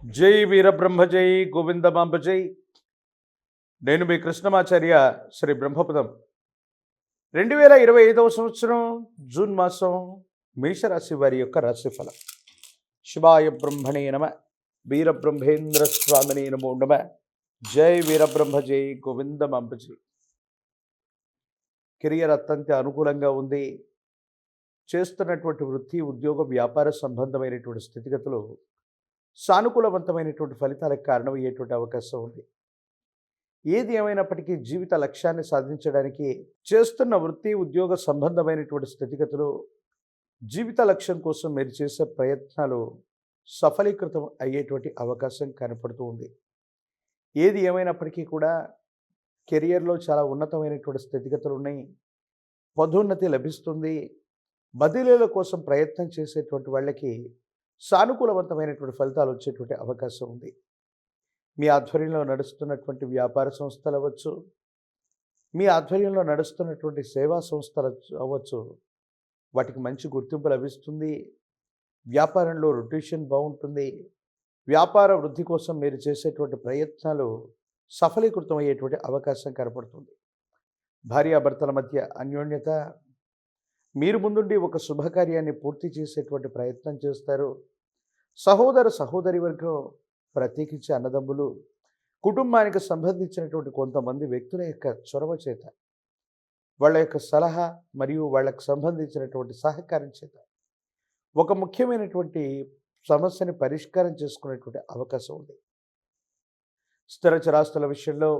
జై వీరబ్రహ్మ జై గోవిందమాంబ జై. నేను మీ కృష్ణమాచార్య శ్రీ బ్రహ్మపదం. 2025 సంవత్సరం జూన్ మాసం మేషరాశి వారి యొక్క రాశిఫలం. శివాయ బ్రహ్మణే నమ. వీరబ్రహ్మేంద్ర స్వామిని నమో నమ. జై వీరబ్రహ్మ జై గోవిందమాంబ జై. కెరియర్ అత్యంత అనుకూలంగా ఉంది. చేస్తున్నటువంటి వృత్తి ఉద్యోగ వ్యాపార సంబంధమైనటువంటి స్థితిగతులు సానుకూలవంతమైనటువంటి ఫలితాలకు కారణమయ్యేటువంటి అవకాశం ఉంది. ఏది ఏమైనప్పటికీ జీవిత లక్ష్యాన్ని సాధించడానికి చేస్తున్న వృత్తి ఉద్యోగ సంబంధమైనటువంటి స్థితిగతులు, జీవిత లక్ష్యం కోసం మీరు చేసే ప్రయత్నాలు సఫలీకృతం అయ్యేటువంటి అవకాశం కనపడుతూ ఉంది. ఏది ఏమైనప్పటికీ కూడా కెరియర్లో చాలా ఉన్నతమైనటువంటి స్థితిగతులు ఉన్నాయి. పదోన్నతి లభిస్తుంది. బదిలీల కోసం ప్రయత్నం చేసేటువంటి వాళ్ళకి సానుకూలవంతమైనటువంటి ఫలితాలు వచ్చేటువంటి అవకాశం ఉంది. మీ ఆధ్వర్యంలో నడుస్తున్నటువంటి వ్యాపార సంస్థలు అవ్వచ్చు, మీ ఆధ్వర్యంలో నడుస్తున్నటువంటి సేవా సంస్థలు అవ్వచ్చు, వాటికి మంచి గుర్తింపు లభిస్తుంది. వ్యాపారంలో రొటేషన్ బాగుంటుంది. వ్యాపార వృద్ధి కోసం మీరు చేసేటువంటి ప్రయత్నాలు సఫలీకృతం అయ్యేటువంటి అవకాశం కనపడుతుంది. భార్యాభర్తల మధ్య అన్యోన్యత, మీరు ముందుండి ఒక శుభకార్యాన్ని పూర్తి చేసేటువంటి ప్రయత్నం చేస్తారు. సహోదర సహోదరి వర్గం, ప్రత్యేకించి అన్నదమ్ములు, కుటుంబానికి సంబంధించినటువంటి కొంతమంది వ్యక్తుల యొక్క చొరవ చేత, వాళ్ళ యొక్క సలహా మరియు వాళ్ళకు సంబంధించినటువంటి సహకారం చేత ఒక ముఖ్యమైనటువంటి సమస్యని పరిష్కారం చేసుకునేటువంటి అవకాశం ఉంది. స్థిర చరాస్తుల విషయంలో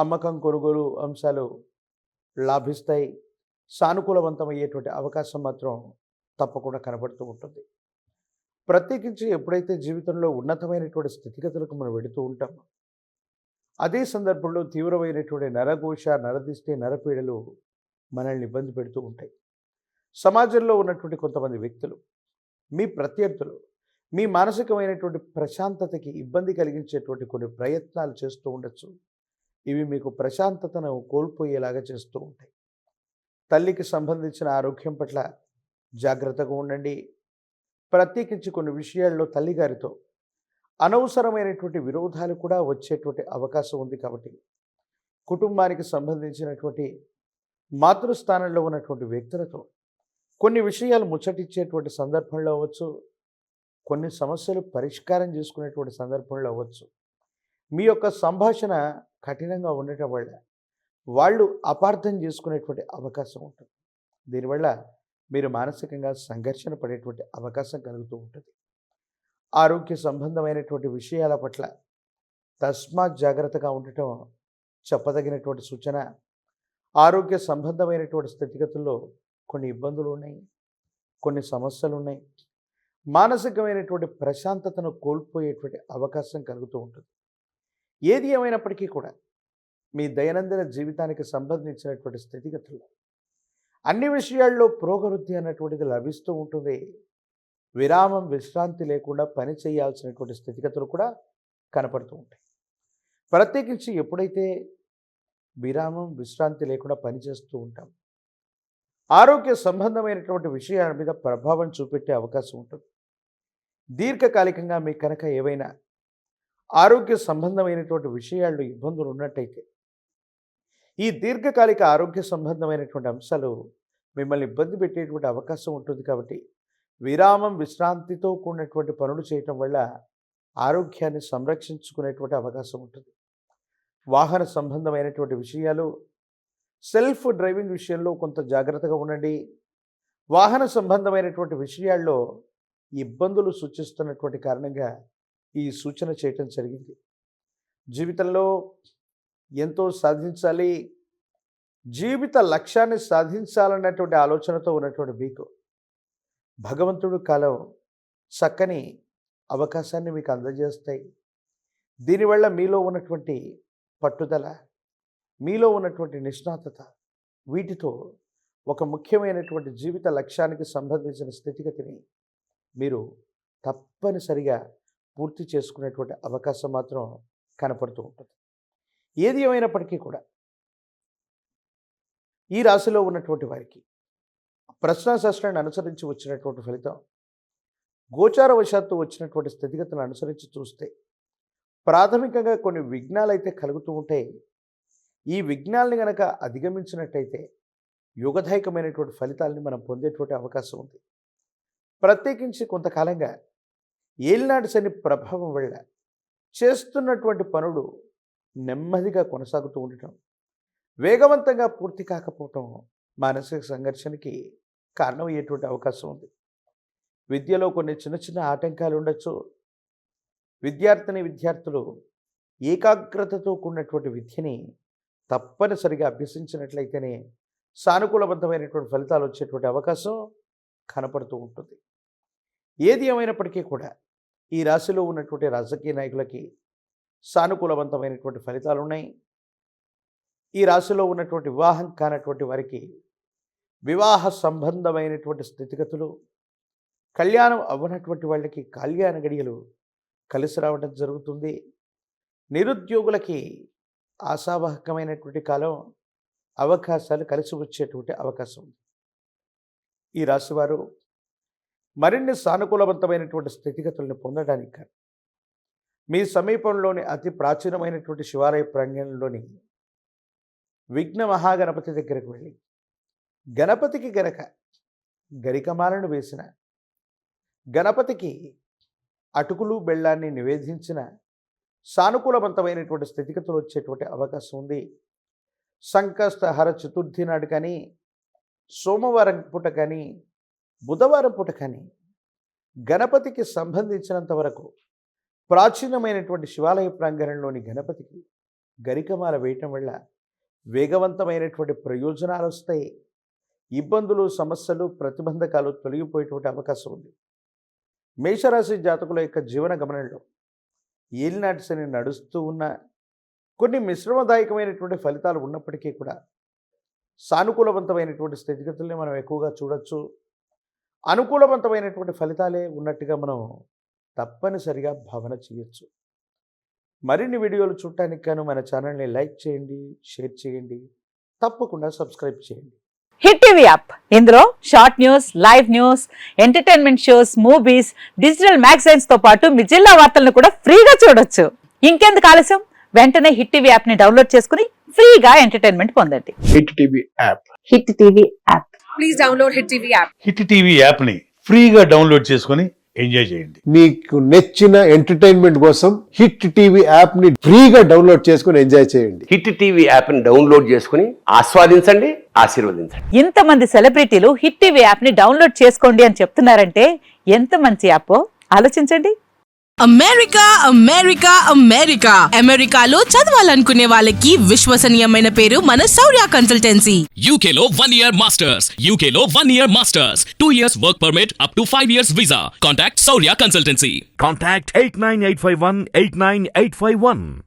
అమ్మకం కొనుగోలు అంశాలు లాభిస్తాయి. సానుకూలవంతమయ్యేటువంటి అవకాశం మాత్రం తప్పకుండా కనబడుతూ ఉంటుంది. ప్రత్యేకించి ఎప్పుడైతే జీవితంలో ఉన్నతమైనటువంటి స్థితిగతులకు మనం వెళుతూ ఉంటామో, అదే సందర్భంలో తీవ్రమైనటువంటి నరఘోష, నరదిష్టి, నరపీడలు మనల్ని ఇబ్బంది పెడుతూ ఉంటాయి. సమాజంలో ఉన్నటువంటి కొంతమంది వ్యక్తులు, మీ ప్రత్యర్థులు, మీ మానసికమైనటువంటి ప్రశాంతతకి ఇబ్బంది కలిగించేటువంటి కొన్ని ప్రయత్నాలు చేస్తూ ఉండొచ్చు. ఇవి మీకు ప్రశాంతతను కోల్పోయేలాగా చేస్తూ ఉంటాయి. తల్లికి సంబంధించిన ఆరోగ్యం పట్ల జాగ్రత్తగా ఉండండి. ప్రత్యేకించి కొన్ని విషయాల్లో తల్లిగారితో అనవసరమైనటువంటి విరోధాలు కూడా వచ్చేటువంటి అవకాశం ఉంది. కాబట్టి కుటుంబానికి సంబంధించినటువంటి మాతృస్థానంలో ఉన్నటువంటి వ్యక్తులతో కొన్ని విషయాలు ముచ్చటించేటువంటి సందర్భంలో అవ్వచ్చు, కొన్ని సమస్యలు పరిష్కారం చేసుకునేటువంటి సందర్భంలో అవ్వచ్చు, మీ యొక్క సంభాషణ కఠినంగా ఉండటం వల్ల వాళ్ళు అపార్థం చేసుకునేటువంటి అవకాశం ఉంటుంది. దీనివల్ల మీరు మానసికంగా సంఘర్షణ పడేటువంటి అవకాశం కలుగుతూ ఉంటుంది. ఆరోగ్య సంబంధమైనటువంటి విషయాల పట్ల తస్మాత్ జాగ్రత్తగా ఉండటం చెప్పదగినటువంటి సూచన. ఆరోగ్య సంబంధమైనటువంటి స్థితిగతుల్లో కొన్ని ఇబ్బందులు ఉన్నాయి, కొన్ని సమస్యలు ఉన్నాయి. మానసికమైనటువంటి ప్రశాంతతను కోల్పోయేటువంటి అవకాశం కలుగుతూ ఉంటుంది. ఏది ఏమైనప్పటికీ కూడా మీ దైనందిన జీవితానికి సంబంధించినటువంటి స్థితిగతుల్లో అన్ని విషయాల్లో పురోగవృద్ధి అన్నటువంటిది లభిస్తూ ఉంటుంది. విరామం, విశ్రాంతి లేకుండా పని చేయాల్సినటువంటి స్థితిగతులు కూడా కనపడుతూ ఉంటాయి. ప్రత్యేకించి ఎప్పుడైతే విరామం, విశ్రాంతి లేకుండా పనిచేస్తూ ఉంటాం, ఆరోగ్య సంబంధమైనటువంటి విషయాల మీద ప్రభావం చూపెట్టే అవకాశం ఉంటుంది. దీర్ఘకాలికంగా మీకు కనుక ఏవైనా ఆరోగ్య సంబంధమైనటువంటి విషయాల్లో ఇబ్బందులు ఉన్నట్టయితే, ఈ దీర్ఘకాలిక ఆరోగ్య సంబంధమైనటువంటి అంశాలు మిమ్మల్ని ఇబ్బంది పెట్టేటువంటి అవకాశం ఉంటుంది. కాబట్టి విరామం, విశ్రాంతితో కూడినటువంటి పనులు చేయటం వల్ల ఆరోగ్యాన్ని సంరక్షించుకునేటువంటి అవకాశం ఉంటుంది. వాహన సంబంధమైనటువంటి విషయాలు, సెల్ఫ్ డ్రైవింగ్ విషయంలో కొంత జాగ్రత్తగా ఉండండి. వాహన సంబంధమైనటువంటి విషయాల్లో ఇబ్బందులు సూచిస్తున్నటువంటి కారణంగా ఈ సూచన చేయటం జరిగింది. జీవితంలో ఎంతో సాధించాలి, జీవిత లక్ష్యాన్ని సాధించాలన్నటువంటి ఆలోచనతో ఉన్నటువంటి మీకు భగవంతుడు కాలం చక్కని అవకాశాన్ని మీకు అందజేస్తాయి. దీనివల్ల మీలో ఉన్నటువంటి పట్టుదల, మీలో ఉన్నటువంటి నిష్ణాతత, వీటితో ఒక ముఖ్యమైనటువంటి జీవిత లక్ష్యానికి సంబంధించిన స్థితిగతిని మీరు తప్పనిసరిగా పూర్తి చేసుకునేటువంటి అవకాశం మాత్రం కనపడుతూ ఉంటుంది. ఏది ఏమైనప్పటికీ కూడా ఈ రాశిలో ఉన్నటువంటి వారికి ప్రశ్నాశాస్త్రాన్ని అనుసరించి వచ్చినటువంటి ఫలితం గోచారవశాత్తు వచ్చినటువంటి స్థితిగతులను అనుసరించి చూస్తే ప్రాథమికంగా కొన్ని విఘ్నాలు అయితే కలుగుతూ ఉంటాయి. ఈ విఘ్నాల్ని గనక అధిగమించినట్టయితే యుగదాయకమైనటువంటి ఫలితాలని మనం పొందేటువంటి అవకాశం ఉంది. ప్రత్యేకించి కొంతకాలంగా ఏలినాటి శని ప్రభావం వల్ల చేస్తున్నటువంటి పనులు నెమ్మదిగా కొనసాగుతూ ఉండటం, వేగవంతంగా పూర్తి కాకపోవటం మానసిక సంఘర్షణకి కారణమయ్యేటువంటి అవకాశం ఉంది. విద్యలో కొన్ని చిన్న చిన్న ఆటంకాలు ఉండొచ్చు. విద్యార్థులు ఏకాగ్రతతో కూడినటువంటి విద్యని తప్పనిసరిగా అభ్యసించినట్లయితేనే సానుకూలబద్ధమైనటువంటి ఫలితాలు వచ్చేటువంటి అవకాశం కనపడుతూ ఉంటుంది. ఏది ఏమైనప్పటికీ కూడా ఈ రాశిలో ఉన్నటువంటి రాజకీయ నాయకులకి సానుకూలవంతమైనటువంటి ఫలితాలు ఉన్నాయి. ఈ రాశిలో ఉన్నటువంటి వివాహం కానటువంటి వారికి వివాహ సంబంధమైనటువంటి స్థితిగతులు, కళ్యాణం అవ్వనటువంటి వాళ్ళకి కళ్యాణ గడియలు కలిసి రావడం జరుగుతుంది. నిరుద్యోగులకి ఆశావాహకమైనటువంటి కాలం, అవకాశాలు కలిసి వచ్చేటువంటి అవకాశం ఉంది. ఈ రాశివారు మరిన్ని సానుకూలవంతమైనటువంటి స్థితిగతులను పొందడానికి మీ సమీపంలోని అతి ప్రాచీనమైనటువంటి శివాలయ ప్రాంగణంలోని విఘ్న మహాగణపతి దగ్గరకు వెళ్ళి గణపతికి గనక గరికమాలను వేసిన, గణపతికి అటుకులు బెల్లాన్ని నివేదించిన సానుకూలవంతమైనటువంటి స్థితిగతులు వచ్చేటువంటి అవకాశం ఉంది. సంకష్టహర చతుర్థి నాడు కానీ, సోమవారం పూట కానీ, బుధవారం పూట కానీ గణపతికి సంబంధించినంత వరకు ప్రాచీనమైనటువంటి శివాలయ ప్రాంగణంలోని గణపతికి గరికమాల వేయటం వల్ల వేగవంతమైనటువంటి ప్రయోజనాలు వస్తాయి. ఇబ్బందులు, సమస్యలు, ప్రతిబంధకాలు తొలగిపోయేటువంటి అవకాశం ఉంది. మేషరాశి జాతకుల యొక్క జీవన గమనంలో ఏలినాటి శని నడుస్తూ ఉన్న కొన్ని మిశ్రమదాయకమైనటువంటి ఫలితాలు ఉన్నప్పటికీ కూడా సానుకూలవంతమైనటువంటి స్థితిగతుల్ని మనం ఎక్కువగా చూడొచ్చు. అనుకూలవంతమైనటువంటి ఫలితాలే ఉన్నట్టుగా మనం తప్పనిసరిగా భావన చేయొచ్చు. మరిన్ని వీడియోలు చూడటానికి గాను మన ఛానల్ని లైక్ చేయండి, షేర్ చేయండి, తప్పకుండా సబ్స్క్రైబ్ చేయండి. హిట్ టీవీ యాప్, ఇందులో short news, live news, entertainment shows, movies, digital magazines తో పాటు మీ జిల్లా వార్తలను కూడా ఫ్రీగా చూడొచ్చు. ఇంకెందుకు ఆలస్యం, వెంటనే హిట్ టీవీ యాప్ ని డౌన్లోడ్ చేసుకుని ఫ్రీగా ఎంటర్టైన్మెంట్ పొందండి. Hit TV app. Hit TV app. Please download hit TV app. Hit TV app ని ఫ్రీగా డౌన్లోడ్ చేసుకొని ఎంజాయ్ చేయండి. మీకు నచ్చిన ఎంటర్టైన్మెంట్ కోసం హిట్ టీవీ యాప్ ని ఫ్రీగా డౌన్లోడ్ చేసుకొని ఎంజాయ్ చేయండి. హిట్ టీవీ యాప్ ని డౌన్లోడ్ చేసుకుని ఆస్వాదించండి, ఆశీర్వదించండి. ఇంతమంది సెలబ్రిటీలు హిట్ టీవీ యాప్ ని డౌన్లోడ్ చేసుకోండి అని చెప్తున్నారంటే ఎంత మంచి యాప్ ఆలోచించండి. అమెరికా అమెరికా అమెరికా అమెరికాలో చదవాలనుకునే వాళ్ళకి విశ్వసనీయమైన పేరు మన శౌర్య కన్సల్టెన్సీ. UK లో 1 year masters. UK లో 1 year masters. 2 years work permit up to 5 years visa. Contact Saurya Consultancy. Contact 89851 89851.